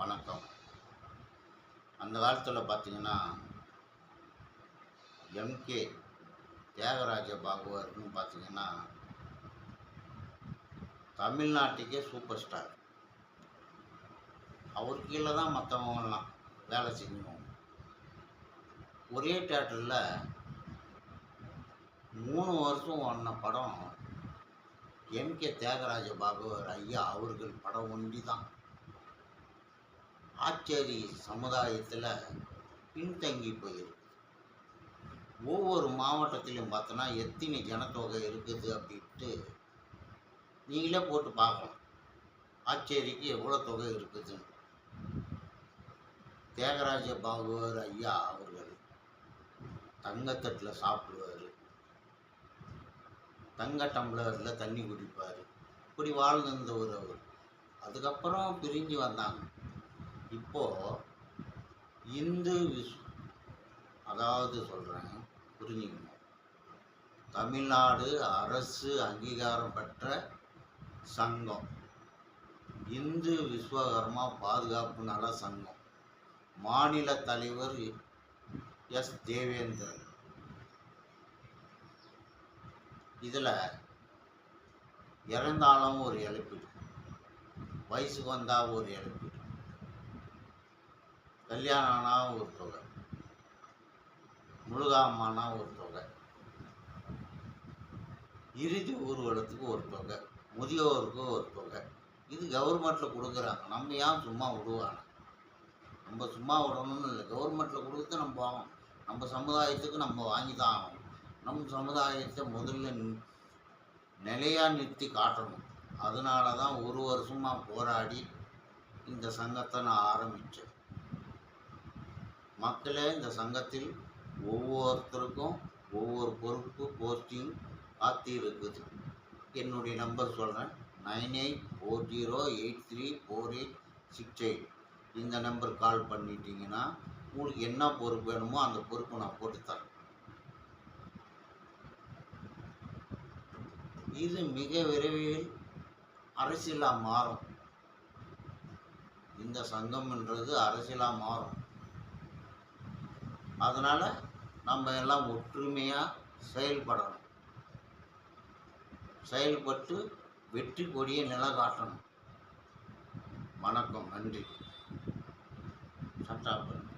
வணக்கம். அந்த காலத்தில் பார்த்தீங்கன்னா, எம்கே தியாகராஜ பாகவதர்னு பார்த்தீங்கன்னா, தமிழ்நாட்டுக்கே சூப்பர் ஸ்டார். அவர் கீழே தான் மற்றவங்கலாம் வேலை செஞ்சவங்க. ஒரே தியேட்டரில் 3 வருஷம் ஓடின படம் எம்கே தியாகராஜ பாகவதர் ஐயா அவர்கள் படம் ஒண்டி தான். ஆச்சேரி சமுதாயத்தில் பின்தங்கி போயிருக்கு. ஒவ்வொரு மாவட்டத்திலையும் பார்த்தோன்னா எத்தனை ஜனத்தொகை இருக்குது அப்படின்ட்டு நீங்களே போட்டு பார்க்கலாம். ஆச்சேரிக்கு எவ்வளோ தொகை இருக்குதுன்னு. தியாகராஜ பாகவதர் ஐயா அவர்கள் தங்கத்தட்டில் சாப்பிடுவார், தங்க டம்ளரில் தண்ணி குடிப்பார். இப்படி வாழ்ந்திருந்தவர் அவர். அதுக்கப்புறம் பிரிஞ்சு வந்தாங்க. இப்போது இந்து அதாவது சொல்கிறேன், புரிஞ்சுக்கணும். தமிழ்நாடு அரசு அங்கீகாரம் பெற்ற சங்கம் இந்து விஸ்வகர்மா பாதுகாப்பு நல சங்கம். மாநில தலைவர் எஸ் தேவேந்திரன். இதில் இறந்தாலும் ஒரு இழப்பீடு, வயசுக்கு வந்தால் ஒரு இழப்பீடு, கல்யாணம் ஆனால் ஒரு தொகை, முழுகாமானா ஒரு தொகை, இறுதி ஊர்வலத்துக்கு ஒரு தொகை, முதியோருக்கு ஒரு தொகை. இது கவர்மெண்ட்டில் கொடுக்குறாங்க. நம்ம ஏன் சும்மா விடுவாங்க? நம்ம சும்மா விடணும்னு இல்லை, கவர்மெண்ட்டில் கொடுத்து நம்ம வாங்கணும். நம்ம சமுதாயத்துக்கு நம்ம வாங்கி தான் ஆகணும். நம்ம சமுதாயத்தை முதல்ல நிலையாக நிறுத்தி காட்டணும். அதனால தான் ஒரு வருஷமாக போராடி இந்த சங்கத்தை நான் ஆரம்பித்தேன். மக்களே, இந்த சங்கத்தில் ஒவ்வொருத்தருக்கும் ஒவ்வொரு பொறுப்பு போஸ்டிங் காத்து இருக்குது. என்னுடைய நம்பர் சொல்கிறேன், 9840834868. இந்த நம்பர் கால் பண்ணிட்டீங்கன்னா உங்களுக்கு என்ன பொறுப்பு வேணுமோ அந்த பொறுப்பை நான் போட்டுத்தரேன். இது மிக விரைவில் அரசியலாக மாறும். இந்த சங்கம்ன்றது அரசியலாக மாறும். அதனால் நம்ம எல்லாம் ஒற்றுமையாக செயல்படணும். செயல்பட்டு வெற்றி கொடியை நிலை காட்டணும். வணக்கம், நன்றி. சட்டாப்பன்.